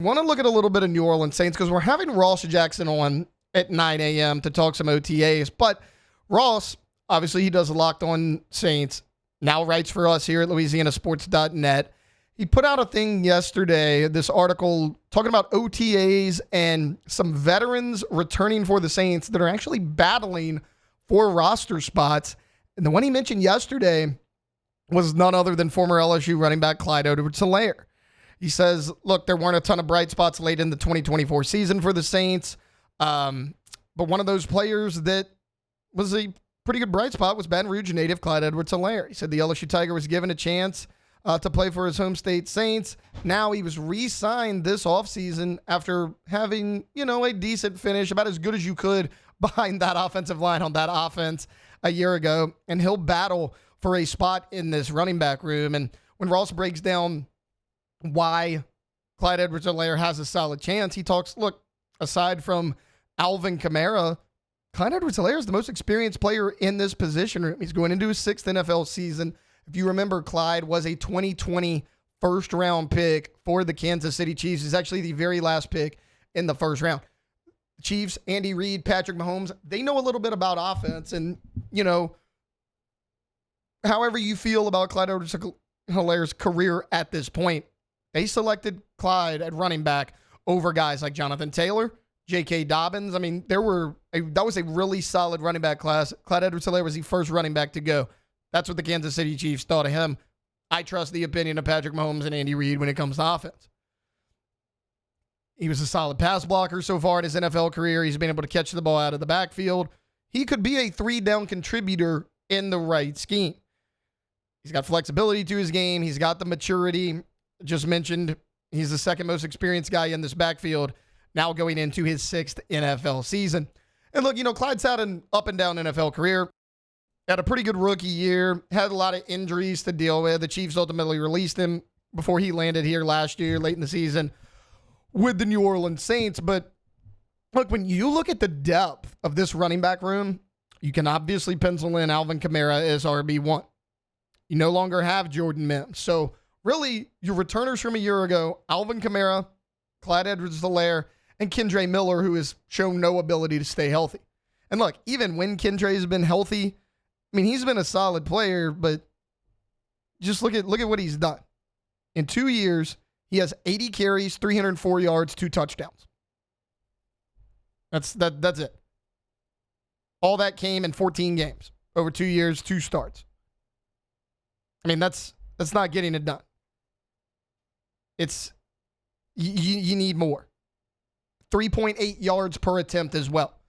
Want to look at a little bit of New Orleans Saints because we're having Ross Jackson on at 9 a.m. to talk some OTAs. But Ross, obviously, he does Locked On Saints, now writes for us here at LouisianaSports.net. He put out a thing yesterday, this article talking about OTAs and some veterans returning for the Saints that are actually battling for roster spots. And the one he mentioned yesterday was none other than former LSU running back Clyde Edwards-Helaire. He says, look, there weren't a ton of bright spots late in the 2024 season for the Saints. But one of those players that was a pretty good bright spot was Baton Rouge native Clyde Edwards-Helaire. He said the LSU Tiger was given a chance to play for his home state Saints. Now he was re-signed this offseason after having, a decent finish, about as good as you could behind that offensive line on that offense a year ago. And he'll battle for a spot in this running back room. And when Ross breaks down why Clyde Edwards-Helaire has a solid chance, he talks, look, aside from Alvin Kamara, Clyde Edwards-Helaire is the most experienced player in this position room. He's going into his 6th NFL season. If you remember, Clyde was a 2020 first-round pick for the Kansas City Chiefs. He's actually the very last pick in the first round. Chiefs, Andy Reid, Patrick Mahomes, they know a little bit about offense. And, however you feel about Clyde Edwards-Helaire's career at this point, they selected Clyde at running back over guys like Jonathan Taylor, J.K. Dobbins. I mean, that was a really solid running back class. Clyde Edwards-Helaire was the first running back to go. That's what the Kansas City Chiefs thought of him. I trust the opinion of Patrick Mahomes and Andy Reid when it comes to offense. He was a solid pass blocker so far in his NFL career. He's been able to catch the ball out of the backfield. He could be a 3-down contributor in the right scheme. He's got flexibility to his game. He's got the maturity. Just mentioned, he's the second most experienced guy in this backfield, now going into his 6th NFL season. And look, Clyde's had an up-and-down NFL career. Had a pretty good rookie year, had a lot of injuries to deal with. The Chiefs ultimately released him before he landed here last year, late in the season, with the New Orleans Saints. But look, when you look at the depth of this running back room, you can obviously pencil in Alvin Kamara as RB1. You no longer have Jordan Mims. So really, your returners from a year ago, Alvin Kamara, Clyde Edwards-Helaire, and Kendre Miller, who has shown no ability to stay healthy. And look, even when Kendre has been healthy, I mean, he's been a solid player, but just look at what he's done. In 2 years, he has 80 carries, 304 yards, 2 touchdowns. That's it. All that came in 14 games over 2 years, 2 starts. I mean, that's not getting it done. It's you need more. 3.8 yards per attempt as well.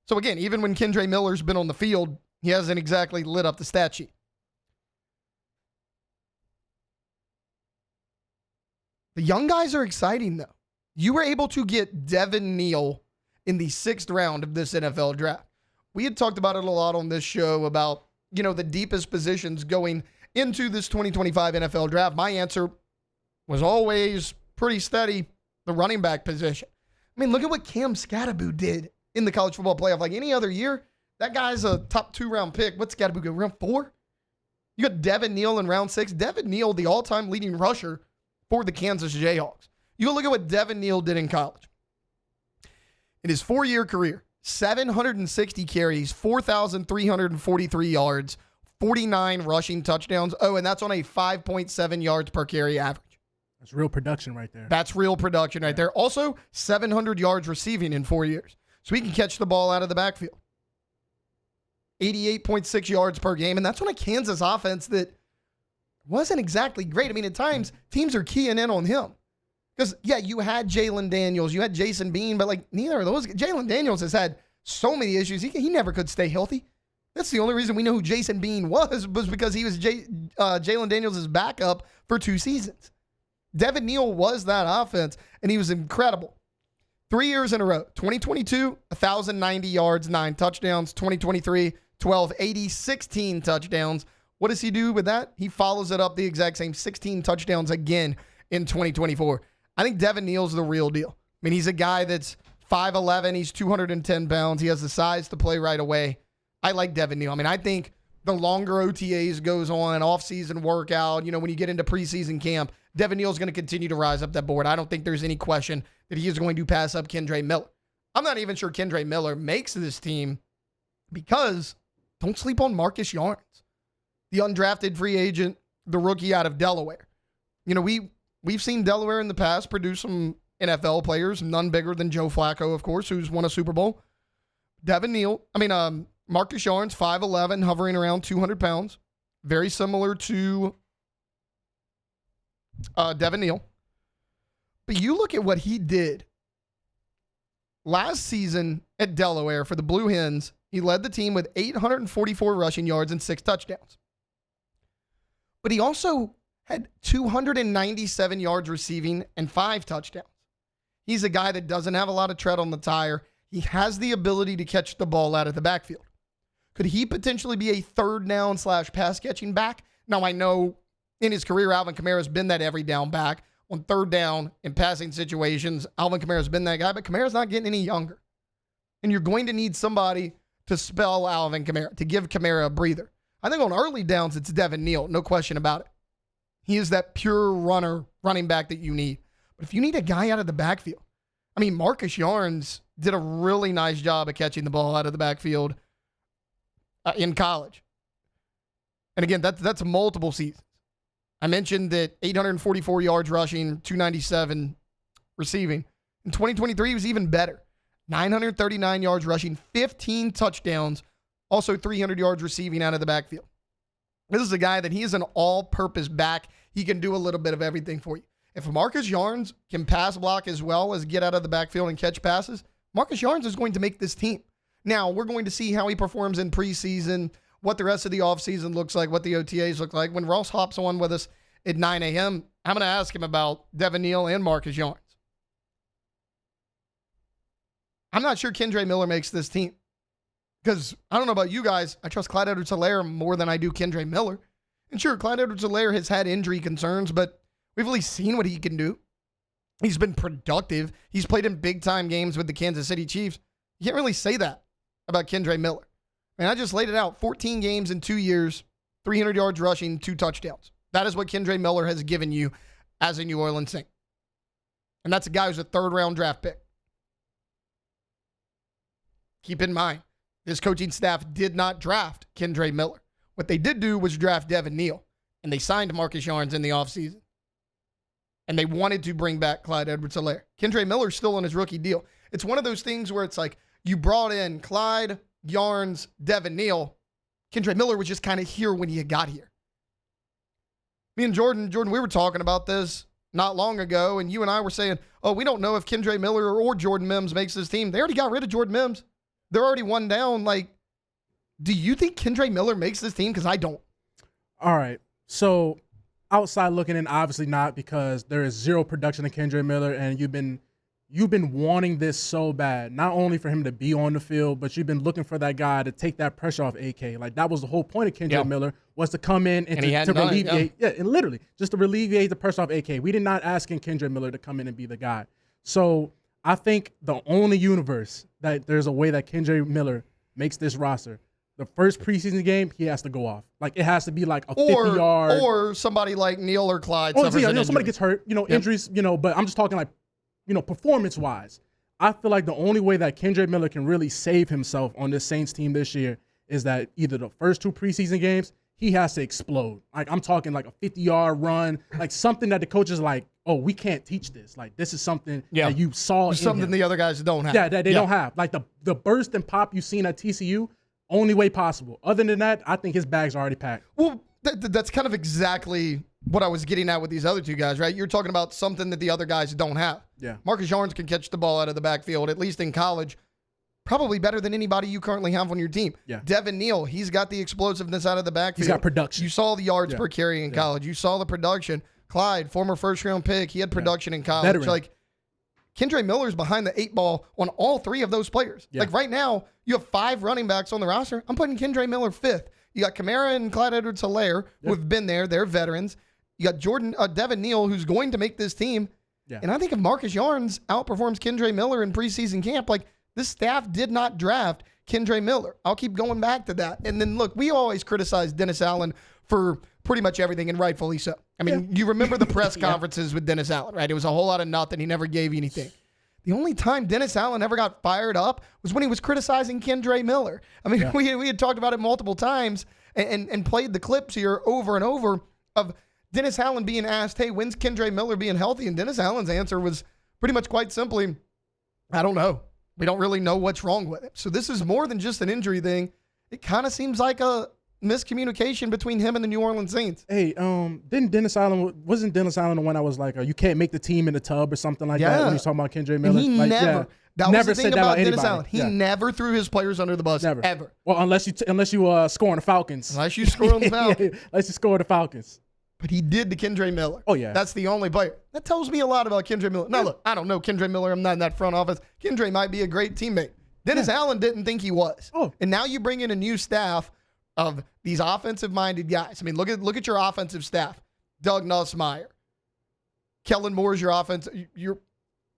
So again, even when Kendre Miller's been on the field, he hasn't exactly lit up the stat sheet. The young guys are exciting, though. You were able to get Devin Neal in the 6th round of this NFL draft. We had talked about it a lot on this show about, the deepest positions going into this 2025 NFL draft. My answer was always pretty steady, the running back position. I mean, look at what Cam Skattebo did in the college football playoff. Like any other year, that guy's a top 2-round pick. What's Skattebo go, round 4? You got Devin Neal in round 6. Devin Neal, the all-time leading rusher for the Kansas Jayhawks. You go look at what Devin Neal did in college. In his 4-year career, 760 carries, 4,343 yards, 49 rushing touchdowns. Oh, and that's on a 5.7 yards per carry average. That's real production right there. That's real production right there. Also, 700 yards receiving in 4 years. So he can catch the ball out of the backfield. 88.6 yards per game. And that's on a Kansas offense that wasn't exactly great. I mean, at times, teams are keying in on him. Because, yeah, you had Jalen Daniels, you had Jason Bean, but, neither of those. Jalen Daniels has had so many issues. He never could stay healthy. That's the only reason we know who Jason Bean was because he was Jalen Daniels' backup for 2 seasons. Devin Neal was that offense, and he was incredible. 3 years in a row. 2022, 1,090 yards, 9 touchdowns. 2023, 1,280, 16 touchdowns. What does he do with that? He follows it up the exact same 16 touchdowns again in 2024. I think Devin Neal's the real deal. I mean, he's a guy that's 5'11". He's 210 pounds. He has the size to play right away. I like Devin Neal. I mean, I think the longer OTAs goes on, off-season workout, when you get into preseason camp, Devin Neal's going to continue to rise up that board. I don't think there's any question that he is going to pass up Kendre Miller. I'm not even sure Kendre Miller makes this team because don't sleep on Marcus Yarns, the undrafted free agent, the rookie out of Delaware. You know, we've seen Delaware in the past produce some NFL players, none bigger than Joe Flacco, of course, who's won a Super Bowl. Marcus Yarns, 5'11", hovering around 200 pounds. Very similar to Devin Neal. But you look at what he did last season at Delaware for the Blue Hens. He led the team with 844 rushing yards and 6 touchdowns. But he also had 297 yards receiving and 5 touchdowns. He's a guy that doesn't have a lot of tread on the tire. He has the ability to catch the ball out of the backfield. Could he potentially be a third down / pass catching back? Now, I know in his career, Alvin Kamara has been that every down back. On third down in passing situations, Alvin Kamara has been that guy, but Kamara's not getting any younger. And you're going to need somebody to spell Alvin Kamara, to give Kamara a breather. I think on early downs, it's Devin Neal, no question about it. He is that pure running back that you need. But if you need a guy out of the backfield, Marcus Yarns did a really nice job of catching the ball out of the backfield in college. And again, that's multiple seasons. I mentioned that 844 yards rushing, 297 receiving. In 2023, he was even better. 939 yards rushing, 15 touchdowns, also 300 yards receiving out of the backfield. This is a guy that he is an all-purpose back. He can do a little bit of everything for you. If Marcus Yarns can pass block as well as get out of the backfield and catch passes, Marcus Yarns is going to make this team. Now, we're going to see how he performs in preseason, what the rest of the offseason looks like, what the OTAs look like. When Ross hops on with us at 9 a.m., I'm going to ask him about Devin Neal and Marcus Yarns. I'm not sure Kendre Miller makes this team because I don't know about you guys. I trust Clyde Edwards-Helaire more than I do Kendre Miller. And sure, Clyde Edwards-Helaire has had injury concerns, but we've really seen what he can do. He's been productive. He's played in big-time games with the Kansas City Chiefs. You can't really say that about Kendre Miller. I just laid it out. 14 games in 2 years, 300 yards rushing, 2 touchdowns. That is what Kendre Miller has given you as a New Orleans Saint. And that's a guy who's a third-round draft pick. Keep in mind, this coaching staff did not draft Kendre Miller. What they did do was draft Devin Neal, and they signed Marcus Yarns in the offseason. And they wanted to bring back Clyde Edwards-Helaire. Kendre Miller's still on his rookie deal. It's one of those things where it's like you brought in Clyde, Yarns, Devin Neal. Kendre Miller was just kind of here when he got here. Me and Jordan, we were talking about this not long ago, and you and I were saying, oh, we don't know if Kendre Miller or Jordan Mims makes this team. They already got rid of Jordan Mims. They're already one down. Do you think Kendre Miller makes this team? Because I don't. All right. So outside looking in, obviously not, because there is zero production in Kendre Miller, and you've been wanting this so bad, not only for him to be on the field, but you've been looking for that guy to take that pressure off AK. That was the whole point of Kendre Miller, was to come in and to alleviate, and literally just to alleviate the pressure off AK. We did not ask Kendre Miller to come in and be the guy. So I think the only universe that there's a way that Kendre Miller makes this roster, the first preseason game, he has to go off. It has to be a 50-yard. Or somebody like Neal or Clyde. Somebody gets hurt, injuries, but I'm just talking performance-wise. I feel like the only way that Kendre Miller can really save himself on this Saints team this year is that either the first 2 preseason games, he has to explode. I'm talking a 50-yard run, something that the coach is oh, we can't teach this. This is something that you saw in something him. the other guys don't have. Yeah, that they don't have. The burst and pop you've seen at TCU, only way possible. Other than that, I think his bag's already packed. Well, that's kind of exactly what I was getting at with these other 2 guys, right? You're talking about something that the other guys don't have. Yeah. Marcus Yarns can catch the ball out of the backfield, at least in college, probably better than anybody you currently have on your team. Yeah. Devin Neal, he's got the explosiveness out of the backfield. He's got production. You saw the yards per carry in college. You saw the production. Clyde, former first-round pick, he had production in college. Veteran. Kendre Miller's behind the 8 ball on all 3 of those players. Yeah. Right now, you have 5 running backs on the roster. I'm putting Kendre Miller 5th. You got Kamara and Clyde Edwards-Helaire, who have been there. They're veterans. You got Devin Neal, who's going to make this team. Yeah. And I think if Marcus Yarns outperforms Kendre Miller in preseason camp, this staff did not draft Kendre Miller. I'll keep going back to that. And then, look, we always criticize Dennis Allen for pretty much everything, and rightfully so. I mean, you remember the press conferences with Dennis Allen, right? It was a whole lot of nothing. He never gave you anything. The only time Dennis Allen ever got fired up was when he was criticizing Kendre Miller. I mean, we had talked about it multiple times and played the clips here over and over of Dennis Allen being asked, hey, when's Kendre Miller being healthy? And Dennis Allen's answer was pretty much quite simply, I don't know. We don't really know what's wrong with him. So this is more than just an injury thing. It kind of seems like a miscommunication between him and the New Orleans Saints. Hey, wasn't Dennis Allen the one that was like, you can't make the team in the tub or something like that when he's talking about Kendre Miller? And he like, never. That never was the thing said that about about Dennis anybody. Allen. He never threw his players under the bus, Never. ever. Well, unless you score on the Falcons. Unless you score on the Falcons. Unless you score on the Falcons. But he did to Kendre Miller. Oh, yeah. That's the only player. That tells me a lot about Kendre Miller. Now, look, I don't know Kendre Miller. I'm not in that front office. Kendre might be a great teammate. Dennis Allen didn't think he was. Oh. And now you bring in a new staff of these offensive-minded guys. I mean, look at your offensive staff. Doug Nussmeier. Kellen Moore is your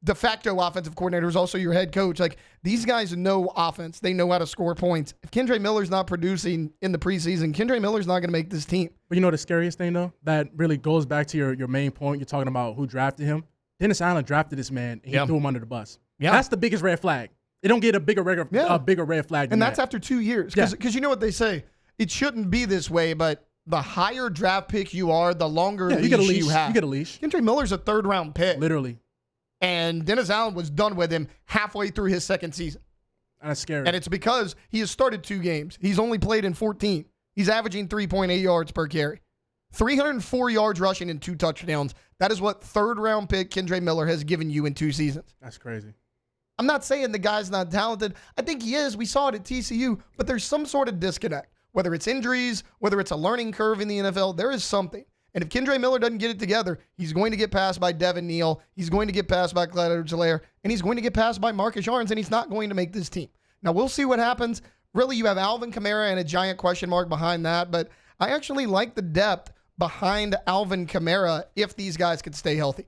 de facto offensive coordinator, is also your head coach. Like, these guys know offense. They know how to score points. If Kendre Miller's not producing in the preseason, Kendre Miller's not going to make this team. But you know the scariest thing, though? That really goes back to your main point. You're talking about who drafted him. Dennis Allen drafted this man, and he threw him under the bus. Yeah. That's the biggest red flag. They don't get a bigger red flag than And that's that. after 2 years. Because you know what they say? It shouldn't be this way, but the higher draft pick you are, the longer leash you have. You get a leash. Kendre Miller's a third-round pick. Literally. And Dennis Allen was done with him halfway through his second season. That's scary. And it's because he has started 2 games. He's only played in 14. He's averaging 3.8 yards per carry. 304 yards rushing and 2 touchdowns. That is what third-round pick Kendre Miller has given you in 2 seasons. That's crazy. I'm not saying the guy's not talented. I think he is. We saw it at TCU. But there's some sort of disconnect. Whether it's injuries, whether it's a learning curve in the NFL, there is something. And if Kendre Miller doesn't get it together, he's going to get passed by Devin Neal. He's going to get passed by Clyde Edwards-Helaire. And he's going to get passed by Marcus Yarns. And he's not going to make this team. Now, we'll see what happens. Really, you have Alvin Kamara and a giant question mark behind that. But I actually like the depth behind Alvin Kamara if these guys could stay healthy.